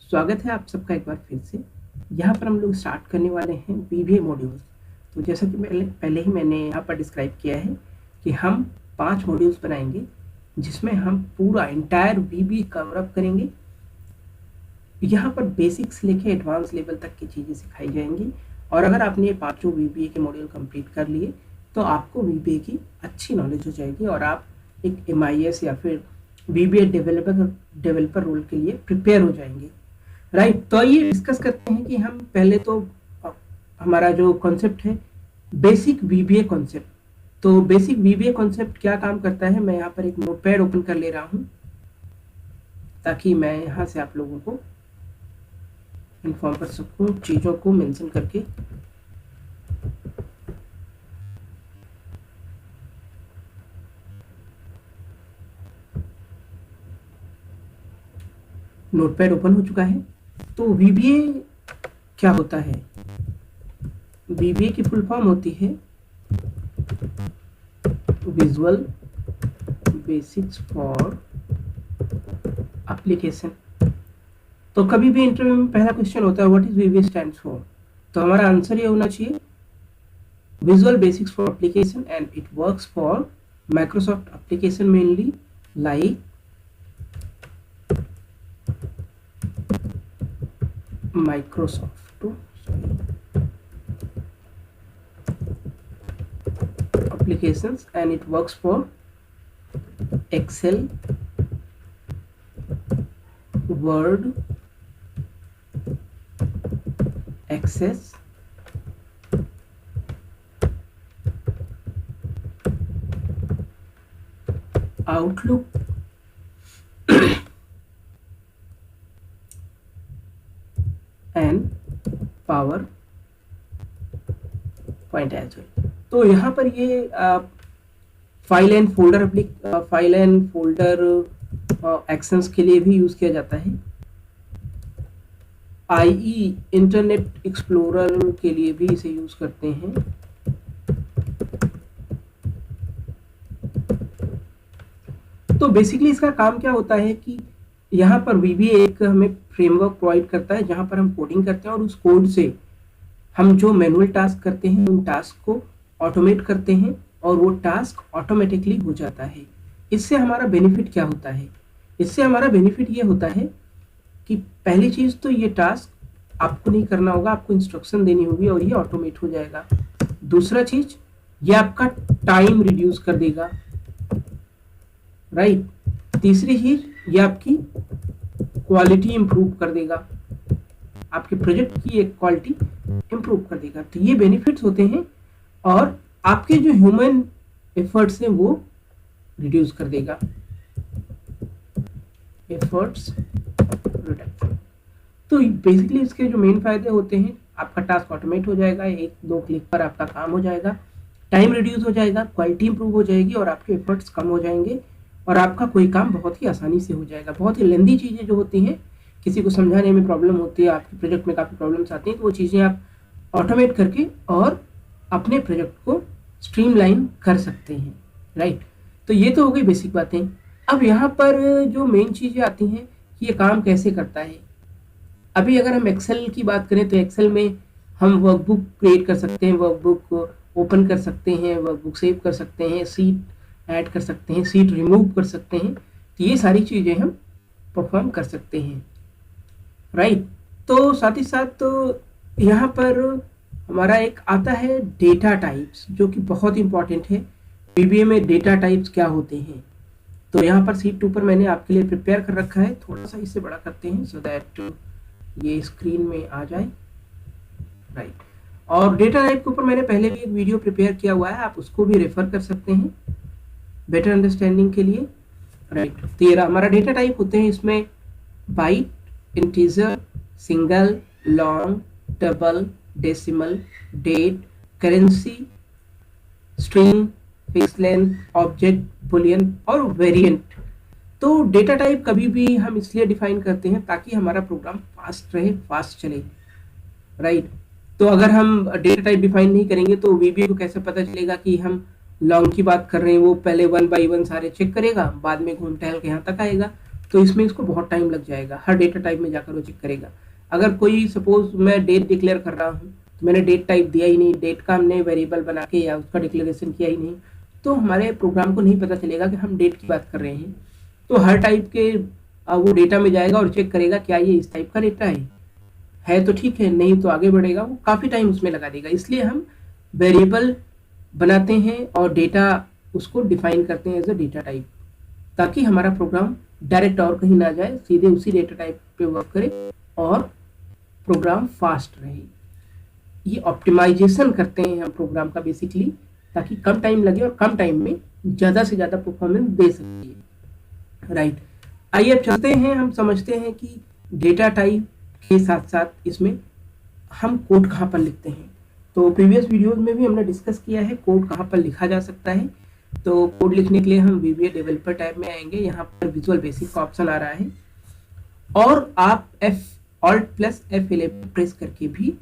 स्वागत है आप सबका एक बार फिर से। यहाँ पर हम लोग स्टार्ट करने वाले हैं VBA मॉड्यूल्स। तो जैसा कि पहले ही मैंने यहाँ पर डिस्क्राइब किया है कि हम 5 मॉड्यूल्स बनाएंगे जिसमें हम पूरा इंटायर VBA कवर अप करेंगे। यहाँ पर बेसिक्स लेके एडवांस लेवल तक की चीज़ें सिखाई जाएंगी और अगर आपने ये 5 VBA के मॉड्यूल कंप्लीट कर लिए तो आपको VBA की अच्छी नॉलेज हो जाएगी और आप एक MIS या फिर VBA डेवलपर रोल के लिए प्रिपेयर हो जाएंगे। राइट, तो ये डिस्कस करते हैं कि हम पहले तो हमारा जो कॉन्सेप्ट है बेसिक VBA कॉन्सेप्ट। तो बेसिक VBA कॉन्सेप्ट क्या काम करता है, मैं यहाँ पर एक नोटपैड ओपन कर ले रहा हूँ ताकि मैं यहाँ से आप लोगों को इन्फॉर्म कर सकूँ चीज़ों को मेंशन करके। नोटपैड ओपन हो चुका है। तो VBA क्या होता है? VBA की फुल फॉर्म होती है विजुअल बेसिक्स फॉर एप्लीकेशन। तो कभी भी इंटरव्यू में पहला क्वेश्चन होता है what is VBA stands for. तो हमारा आंसर ये होना चाहिए visual basics for application and it works for Microsoft application mainly like Microsoft applications and it works for Excel, Word, Access, Outlook, and PowerPoint as well. तो यहाँ पर ये file and folder actions के लिए भी use किया जाता है। IE इंटरनेट एक्सप्लोरर के लिए भी इसे यूज करते हैं। तो बेसिकली इसका काम क्या होता है कि यहाँ पर VBA एक हमें फ्रेमवर्क प्रोवाइड करता है जहाँ पर हम कोडिंग करते हैं और उस कोड से हम जो मैनुअल टास्क करते हैं उन टास्क को ऑटोमेट करते हैं और वो टास्क ऑटोमेटिकली हो जाता है। इससे हमारा बेनिफिट क्या होता है? इससे हमारा बेनिफिट ये होता है कि पहली चीज़ तो ये टास्क आपको नहीं करना होगा, आपको इंस्ट्रक्शन देनी होगी और ये ऑटोमेट हो जाएगा। दूसरा चीज, ये आपका टाइम रिड्यूस कर देगा। राइट। तीसरी चीज, ये आपकी क्वालिटी इंप्रूव कर देगा, आपके प्रोजेक्ट की एक क्वालिटी इंप्रूव कर देगा। तो ये बेनिफिट्स होते हैं और आपके जो ह्यूमन एफर्ट्स हैं वो रिड्यूस कर देगा। Efforts reduction. तो बेसिकली इसके जो मेन फायदे होते हैं, आपका टास्क ऑटोमेट हो जाएगा, 1-2 क्लिक पर आपका काम हो जाएगा, टाइम रिड्यूस हो जाएगा, क्वालिटी इंप्रूव हो जाएगी और आपके एफर्ट्स कम हो जाएंगे और आपका कोई काम बहुत ही आसानी से हो जाएगा। बहुत ही लेंदी चीज़ें जो होती हैं, किसी को समझाने में प्रॉब्लम होती है, आपके प्रोजेक्ट में काफ़ी प्रॉब्लम्स आती हैं, तो वो चीज़ें आप ऑटोमेट करके और अपने प्रोजेक्ट को स्ट्रीमलाइन कर सकते हैं। राइट। तो ये तो हो गई बेसिक बातें। अब यहाँ पर जो मेन चीज़ें आती हैं कि ये काम कैसे करता है। अभी अगर हम एक्सेल की बात करें तो एक्सेल में हम वर्कबुक क्रिएट कर सकते हैं, वर्कबुक ओपन कर सकते हैं, वर्कबुक सेव कर सकते हैं, सीट ऐड कर सकते हैं, सीट रिमूव कर सकते हैं। तो ये सारी चीज़ें हम परफॉर्म कर सकते हैं। राइट। तो साथ ही साथ तो यहाँ पर हमारा एक आता है डेटा टाइप्स, जो कि बहुत इंपॉर्टेंट है। VBA में डेटा टाइप्स क्या होते हैं, तो यहाँ पर सीट 2 पर मैंने आपके लिए प्रिपेयर कर रखा है। थोड़ा सा इसे बड़ा करते हैं सो दैट ये स्क्रीन में आ जाए। राइट। और डेटा टाइप के ऊपर मैंने पहले भी एक वीडियो प्रिपेयर किया हुआ है, आप उसको भी रेफर कर सकते हैं बेटर अंडरस्टैंडिंग के लिए। राइट। तो ये हमारा डेटा टाइप होते हैं, इसमें byte, integer, single, long, double, decimal, date, currency, string, fix length, object, Boolean और वेरिएंट। तो डेटा टाइप कभी भी हम इसलिए डिफाइन करते हैं ताकि हमारा प्रोग्राम फास्ट रहे, फास्ट चले। राइट। तो अगर हम डेटा टाइप डिफाइन नहीं करेंगे तो VBA को कैसे पता चलेगा कि हम लॉन्ग की बात कर रहे हैं। वो पहले 1 by 1 सारे चेक करेगा, बाद में घूम टहल के यहाँ तक आएगा। तो इसमें इसको बहुत टाइम लग जाएगा, हर डेटा टाइप में जाकर वो चेक करेगा। अगर कोई सपोज मैं डेट डिक्लेयर कर रहा हूँ तो मैंने डेट टाइप दिया ही नहीं, डेट का हमने वेरिएबल बना के या उसका डिक्लेरेशन किया ही नहीं, तो हमारे प्रोग्राम को नहीं पता चलेगा कि हम डेट की बात कर रहे हैं। तो हर टाइप के वो डेटा में जाएगा और चेक करेगा क्या ये इस टाइप का डेटा है तो ठीक है, नहीं तो आगे बढ़ेगा, वो काफ़ी टाइम उसमें लगा देगा। इसलिए हम वेरिएबल बनाते हैं और डेटा उसको डिफाइन करते हैं एज अ डेटा टाइप, ताकि हमारा प्रोग्राम डायरेक्ट और कहीं ना जाए, सीधे उसी डेटा टाइप पे वर्क करे और प्रोग्राम फास्ट रहे। ये ऑप्टिमाइजेशन करते हैं हम प्रोग्राम का बेसिकली, ताकि कम टाइम लगे और कम टाइम में ज़्यादा से ज़्यादा परफॉर्मेंस दे सके। राइट, आइए अब चलते हैं, हम समझते हैं कि डेटा टाइप के साथ साथ इसमें हम कोड कहाँ पर लिखते हैं। तो प्रीवियस वीडियोस में भी हमने डिस्कस किया है कोड कहाँ पर लिखा जा सकता है। तो कोड लिखने के लिए हम VBA डेवलपर टैब में आएंगे, यहाँ पर विजुअल बेसिक का ऑप्शन आ रहा है और आप Alt+F11 प्रेस करके भी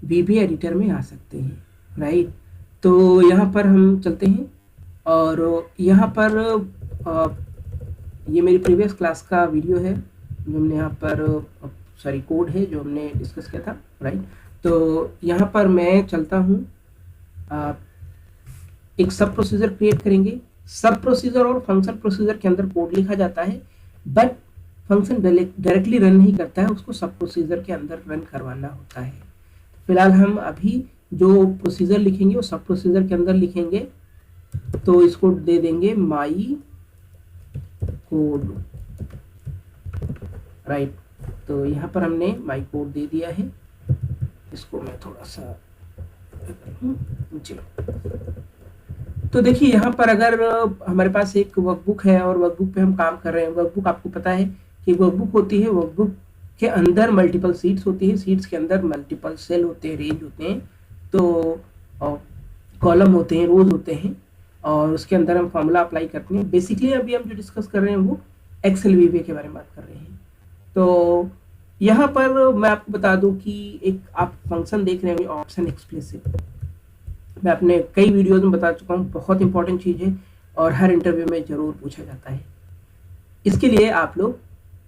VBA एडिटर में आ सकते हैं। राइट, तो यहाँ पर हम चलते हैं और यहाँ पर ये मेरी प्रीवियस क्लास का वीडियो है जो हमने यहाँ पर कोड है जो हमने डिस्कस किया था। राइट, तो यहाँ पर मैं चलता हूँ, एक सब प्रोसीजर क्रिएट करेंगे। सब प्रोसीजर और फंक्शन प्रोसीजर के अंदर कोड लिखा जाता है, बट फंक्शन डायरेक्टली रन नहीं करता है, उसको सब प्रोसीजर के अंदर रन करवाना होता है। फिलहाल हम अभी जो प्रोसीजर लिखेंगे वो सब प्रोसीजर के अंदर लिखेंगे, तो इसको दे देंगे माई कोड। राइट, तो यहाँ पर हमने माई कोड दे दिया है, इसको मैं थोड़ा सा जी। तो देखिए यहाँ पर अगर हमारे पास एक वर्कबुक है और वर्कबुक पे हम काम कर रहे हैं, वर्कबुक आपको पता है कि वर्कबुक होती है, वर्कबुक के अंदर मल्टीपल सीट्स होती है, सीट्स के अंदर मल्टीपल सेल होते हैं, रेंज होते हैं, तो कॉलम होते हैं, रोज होते हैं और उसके अंदर हम फॉर्मूला अप्लाई करते हैं। बेसिकली अभी हम जो डिस्कस कर रहे हैं वो एक्सेल VBA के बारे में बात कर रहे हैं। तो यहाँ पर मैं आपको बता दूं कि एक आप फंक्शन देख रहे हैं ऑप्शन एक्सप्लिसिट, मैं अपने कई वीडियोज में बता चुका हूँ, बहुत इंपॉर्टेंट चीज़ है और हर इंटरव्यू में ज़रूर पूछा जाता है। इसके लिए आप लोग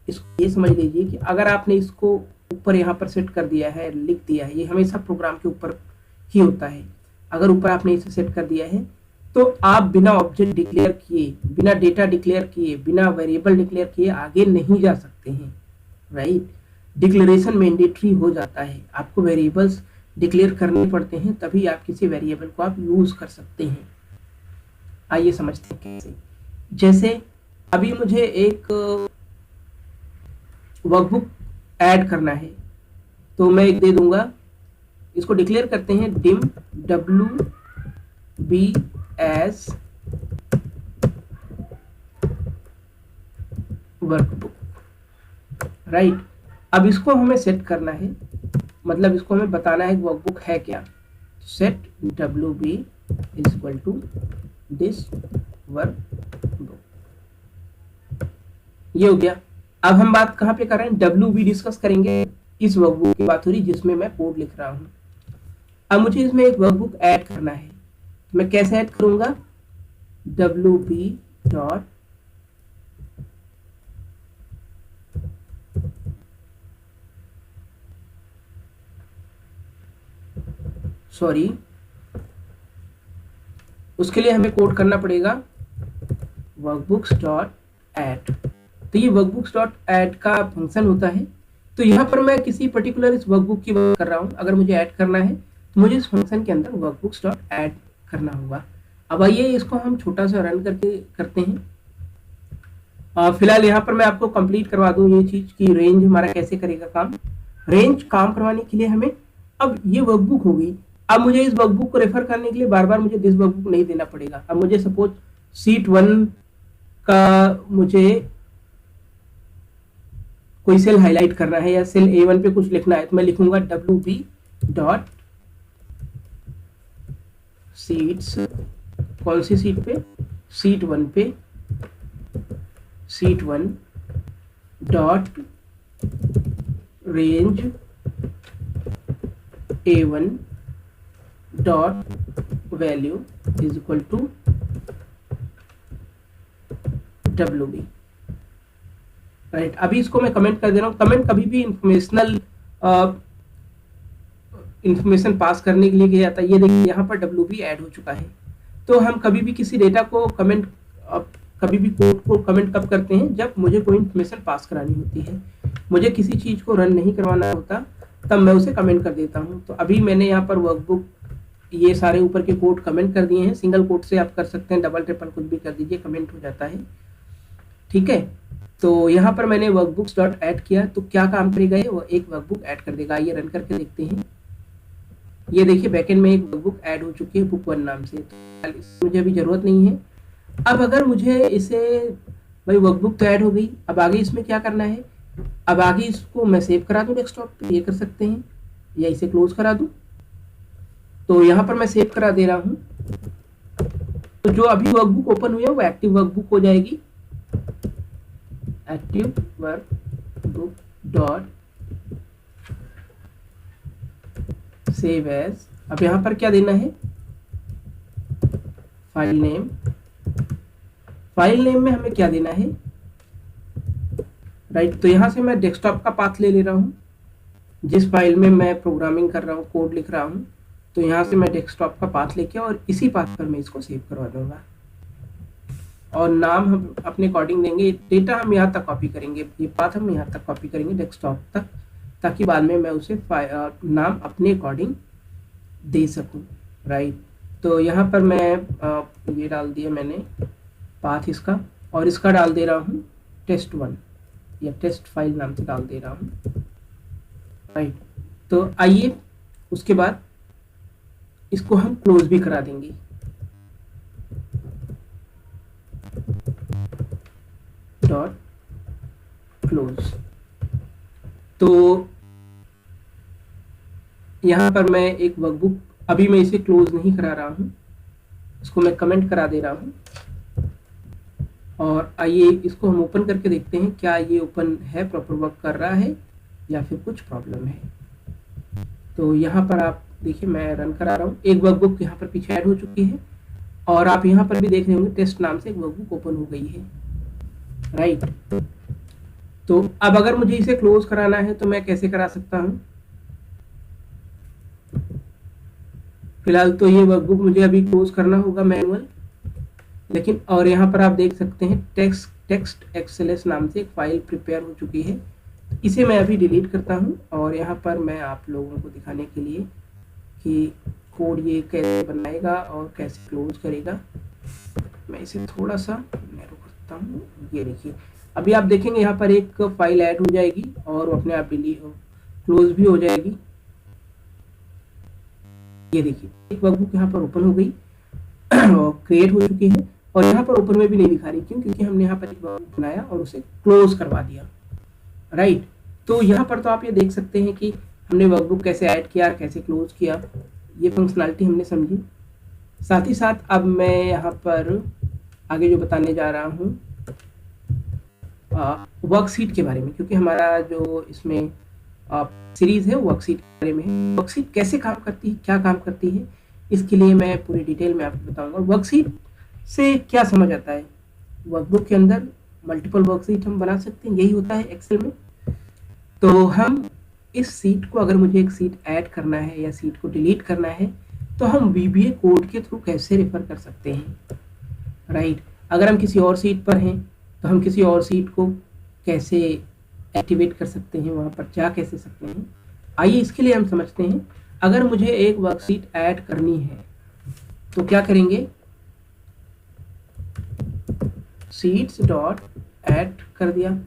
इसको ये समझ लीजिए कि अगर आपने इसको ऊपर यहाँ पर सेट कर दिया है, लिख दिया है, ये हमेशा प्रोग्राम के ऊपर ही होता है, अगर ऊपर आपने इसे सेट कर दिया है तो आप बिना ऑब्जेक्ट डिक्लेयर किए, बिना डेटा डिक्लेयर किए, बिना वेरिएबल डिक्लेयर किए आगे नहीं जा सकते हैं। राइट, डिक्लेरेशन मैंडेटरी हो जाता है, आपको वेरिएबल्स डिक्लेयर करने पड़ते हैं, तभी आप किसी वेरिएबल को आप यूज कर सकते हैं। आइए समझते हैं कैसे। जैसे अभी मुझे एक वर्कबुक ऐड करना है, तो मैं एक दे दूंगा, इसको डिक्लेयर करते हैं dim WB as workbook. Right, अब इसको हमें सेट करना है, मतलब इसको हमें बताना है वर्कबुक है क्या। Set WB is equal to this workbook, ये हो गया। अब हम बात कहाँ पे कर रहे हैं, WB डिस्कस करेंगे, इस वर्कबुक की बात हो रही जिसमें मैं कोड लिख रहा हूँ। अब मुझे इसमें एक वर्कबुक ऐड करना है, तो मैं कैसे ऐड करूंगा, WB डॉट उसके लिए हमें कोड करना पड़ेगा वर्कबुक्स डॉट ऐड। तो ये वर्कबुक्स डॉट ऐड का फंक्शन होता है। तो यहाँ पर मैं किसी पर्टिकुलर इस वर्कबुक की बात कर रहा हूँ, अगर मुझे ऐड करना है तो मुझे इस फंक्शन के अंदर वर्कबुक्स डॉट ऐड करना होगा। अब आइए इसको हम छोटा सा रन करके करते हैं। फिलहाल यहाँ पर मैं आपको कंप्लीट करवा दूँ ये चीज़ कि रेंज हमारा कैसे करेगा काम। रेंज काम करवाने के लिए हमें, अब ये वर्कबुक होगी, अब मुझे इस वर्कबुक को रेफर करने के लिए बार बार मुझे दिस वर्कबुक नहीं देना पड़ेगा। अब मुझे सपोज सीट 1 का मुझे कोई सेल हाईलाइट करना है या सेल A1 पे कुछ लिखना है, तो मैं लिखूंगा WB डॉट सीट्स, कौन सी सीट पे, सीट 1 पे, sheet 1 dot range A1 dot value is equal to WB। Right. अभी इसको मैं कमेंट कर दे रहा हूँ। कमेंट कभी भी इंफॉर्मेशन पास करने के लिए किया जाता है। ये देखिए यहाँ पर WB ऐड हो चुका है। तो हम कभी भी किसी डेटा को कमेंट, कभी भी कोड को कमेंट कब करते हैं, जब मुझे कोई इन्फॉर्मेशन पास करानी होती है, मुझे किसी चीज को रन नहीं करवाना होता, तब मैं उसे कमेंट कर देता हूँ। तो अभी मैंने यहाँ पर वर्कबुक ये सारे ऊपर के कोड कमेंट कर दिए हैं। सिंगल कोड से आप कर सकते हैं, डबल ट्रिपल कुछ भी कर दीजिए, कमेंट हो जाता है। ठीक है, तो यहाँ पर मैंने वर्कबुक्स डॉट ऐड किया, तो क्या काम करेगा ये, वो एक वर्कबुक ऐड कर देगा। ये रन करके देखते हैं। ये देखिए बैकएंड में एक वर्कबुक ऐड हो चुकी है बुक 1 नाम से। तो मुझे अभी जरूरत नहीं है। अब अगर मुझे इसे, भाई वर्कबुक तो ऐड हो गई, अब आगे इसमें क्या करना है, अब आगे इसको मैं सेव करा दूं डेस्कटॉप पे, ये कर सकते हैं, या इसे क्लोज करा दूं। तो यहाँ पर मैं सेव करा दे रहा हूँ। तो जो अभी वर्कबुक ओपन हुई है वो एक्टिव वर्कबुक हो जाएगी। Active workbook dot save as. अब यहाँ पर क्या देना है, फाइल नेम। फाइल नेम में हमें क्या देना है, राइट। तो यहाँ से मैं डेस्कटॉप का पाथ ले रहा हूँ, जिस फाइल में मैं प्रोग्रामिंग कर रहा हूँ, कोड लिख रहा हूँ। तो यहाँ से मैं डेस्कटॉप का पाथ लेके और इसी पाथ पर मैं इसको सेव करवा दूंगा। और नाम हम अपने अकॉर्डिंग देंगे। डेटा हम यहाँ तक कॉपी करेंगे, ये पाथ हम यहाँ तक कॉपी करेंगे डेस्कटॉप तक, ताकि बाद में मैं उसे नाम अपने अकॉर्डिंग दे सकूं, राइट। तो यहाँ पर मैं ये डाल दिया मैंने पाथ इसका, और इसका डाल दे रहा हूँ test1 या टेस्ट फाइल नाम से डाल दे रहा हूँ, राइट। तो आइए उसके बाद इसको हम क्लोज भी करा देंगे। Dot close. तो यहाँ पर मैं एक वर्कबुक, अभी मैं इसे क्लोज नहीं करा रहा हूँ, इसको मैं कमेंट करा दे रहा हूँ। और आइए इसको हम ओपन करके देखते हैं, क्या ये ओपन है, प्रॉपर वर्क कर रहा है या फिर कुछ प्रॉब्लम है। तो यहाँ पर आप देखिए मैं रन करा रहा हूँ, एक वर्कबुक यहाँ पर पीछे ऐड हो चुकी है। और आप यहाँ पर भी देख रहे होंगे टेस्ट नाम से एक वर्कबुक ओपन हो गई है, राइट। तो अब अगर मुझे इसे क्लोज कराना है तो मैं कैसे करा सकता हूँ। फिलहाल तो ये वर्कबुक मुझे अभी क्लोज करना होगा मैनुअल, लेकिन और यहाँ पर आप देख सकते हैं टेक्स्ट एक्सएलएस नाम से एक फाइल प्रिपेयर हो चुकी है। इसे मैं अभी डिलीट करता हूँ, और यहाँ पर मैं आप लोगों को दिखाने के लिए कि कोड ये कैसे बनाएगा और कैसे क्लोज करेगा, मैं इसे थोड़ा सा नैरो करता हूँ। ये देखिए अभी आप देखेंगे यहाँ पर एक फाइल ऐड हो जाएगी और अपने आप क्लोज भी हो जाएगी। ये देखिए एक वर्कबुक यहाँ पर ओपन हो गई और क्रिएट हो चुकी है, और यहाँ पर ओपन में भी नहीं दिखा रही, क्यों, क्योंकि हमने यहाँ पर एक वर्कबुक बनाया और उसे क्लोज करवा दिया, राइट। तो यहाँ पर तो आप ये देख सकते हैं कि हमने वर्कबुक कैसे ऐड किया, कैसे क्लोज किया, ये फंक्शनैलिटी हमने समझी। साथ ही साथ अब मैं यहाँ पर आगे जो बताने जा रहा हूँ वर्कशीट के बारे में, क्योंकि हमारा जो इसमें सीरीज है वर्कशीट के बारे में है। वर्कशीट कैसे काम करती है, क्या काम करती है, इसके लिए मैं पूरी डिटेल में आपको बताऊंगा। वर्कशीट से क्या समझ आता है, वर्कबुक के अंदर मल्टीपल वर्कशीट हम बना सकते हैं, यही होता है एक्सेल में। तो हम इस सीट को, अगर मुझे एक सीट ऐड करना है या सीट को डिलीट करना है, तो हम VBA कोड के थ्रू कैसे रेफर कर सकते हैं, राइट। अगर हम किसी और सीट पर हैं तो हम किसी और सीट को कैसे एक्टिवेट कर सकते हैं, वहां पर जा कैसे सकते हैं। आइए इसके लिए हम समझते हैं। अगर मुझे एक वर्कशीट ऐड करनी है तो क्या करेंगे, सीट्स डॉट ऐड कर दिया।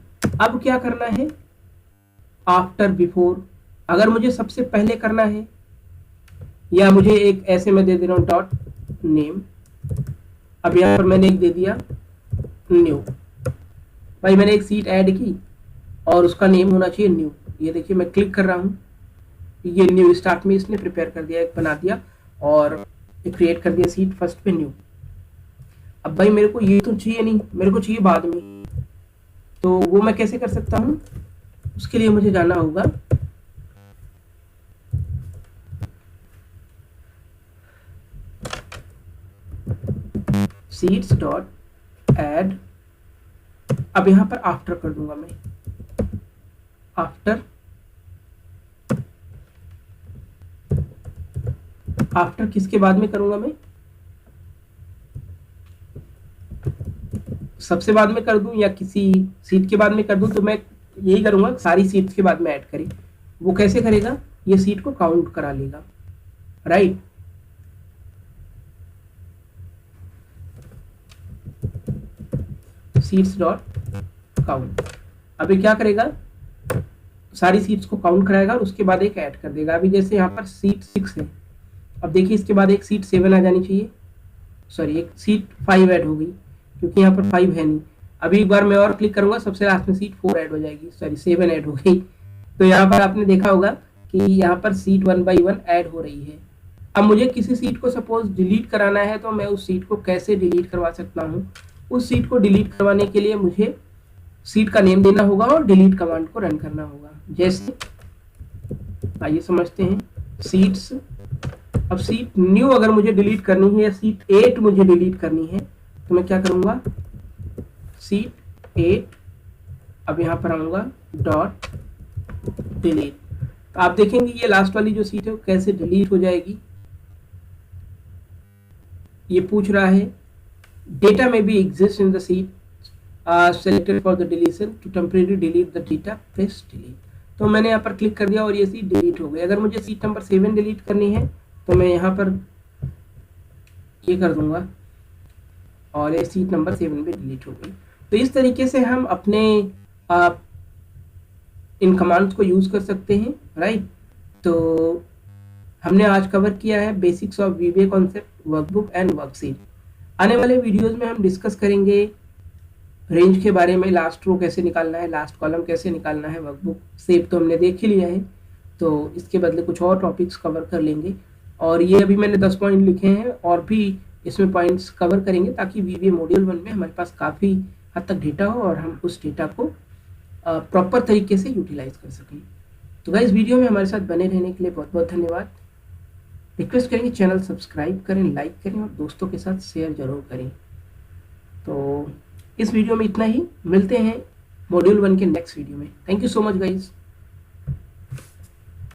अब क्या करना है, आफ्टर बिफोर, अगर मुझे सबसे पहले करना है, या मुझे एक ऐसे में दे दे रहा हूं डॉट नेम। अब यहाँ पर मैंने एक दे दिया न्यू, भाई मैंने एक सीट ऐड की और उसका नेम होना चाहिए न्यू। ये देखिए मैं क्लिक कर रहा हूँ, ये न्यू स्टार्ट में इसने प्रिपेयर कर दिया, एक बना दिया और क्रिएट कर दिया सीट फर्स्ट पे न्यू। अब भाई मेरे को ये तो चाहिए नहीं, मेरे को चाहिए बाद में, तो वो मैं कैसे कर सकता हूँ, उसके लिए मुझे जाना होगा सीट्स डॉट ऐड। अब यहाँ पर आफ्टर कर दूंगा मैं, आफ्टर किसके बाद में करूंगा मैं, सबसे बाद में कर दूं या किसी सीट के बाद में कर दूं, तो मैं यही करूंगा सारी सीट्स के बाद में ऐड करें। वो कैसे करेगा, ये सीट को काउंट करा लेगा, राइट। सीट्स डॉट काउंट, अभी क्या करेगा, सारी सीट्स को काउंट कराएगा और उसके बाद एक ऐड कर देगा। अभी जैसे यहाँ पर सीट 6 है, अब देखिए इसके बाद एक सीट 7 आ जानी चाहिए, सॉरी एक सीट 5 ऐड हो गई क्योंकि यहाँ पर 5 है नहीं। अभी एक बार मैं और क्लिक करूंगा, सबसे लास्ट में सीट 4 ऐड हो जाएगी, सॉरी 7 ऐड हो गई। तो यहाँ पर आपने देखा होगा कि यहाँ पर सीट 1 by 1 ऐड हो रही है। अब मुझे किसी सीट को सपोज डिलीट कराना है, तो मैं उस सीट को कैसे डिलीट करवा सकता हूँ। उस सीट को डिलीट करवाने के लिए मुझे सीट का नेम देना होगा और डिलीट कमांड को रन करना होगा। जैसे आइए समझते हैं, सीट्स, अब सीट न्यू अगर मुझे डिलीट करनी है या सीट 8 मुझे डिलीट करनी है, तो मैं क्या करूंगा, सीट 8, अब यहां पर आऊंगा डॉट डिलीट। तो आप देखेंगे ये लास्ट वाली जो सीट है वो कैसे डिलीट हो जाएगी। ये पूछ रहा है डेटा में be exist in the sheet selected for the deletion, to temporary delete the data press delete. तो मैंने यहाँ पर क्लिक कर दिया और ये सीट डिलीट हो गई। अगर मुझे सीट नंबर 7 डिलीट करनी है तो मैं यहाँ पर ये कर दूंगा और ये सीट नंबर 7 भी डिलीट हो गई। तो इस तरीके से हम अपने इन कमांड्स को यूज कर सकते हैं, राइट। तो हमने आज कवर किया है basics of VBA concept, workbook and worksheet. आने वाले वीडियोस में हम डिस्कस करेंगे रेंज के बारे में, लास्ट रो कैसे निकालना है, लास्ट कॉलम कैसे निकालना है। वर्कबुक शेप तो हमने देख ही लिया है, तो इसके बदले कुछ और टॉपिक्स कवर कर लेंगे। और ये अभी मैंने 10 पॉइंट लिखे हैं और भी इसमें पॉइंट्स कवर करेंगे ताकि वीबीए मॉड्यूल 1 में हमारे पास काफ़ी हद तक डेटा हो और हम उस डेटा को प्रॉपर तरीके से यूटिलाइज कर सकें। तो गाइस वीडियो में हमारे साथ बने रहने के लिए बहुत बहुत धन्यवाद। रिक्वेस्ट करेंगे चैनल सब्सक्राइब करें, लाइक करें और दोस्तों के साथ शेयर जरूर करें। तो इस वीडियो में इतना ही, मिलते हैं मॉड्यूल 1 के नेक्स्ट वीडियो में। Thank you so much guys.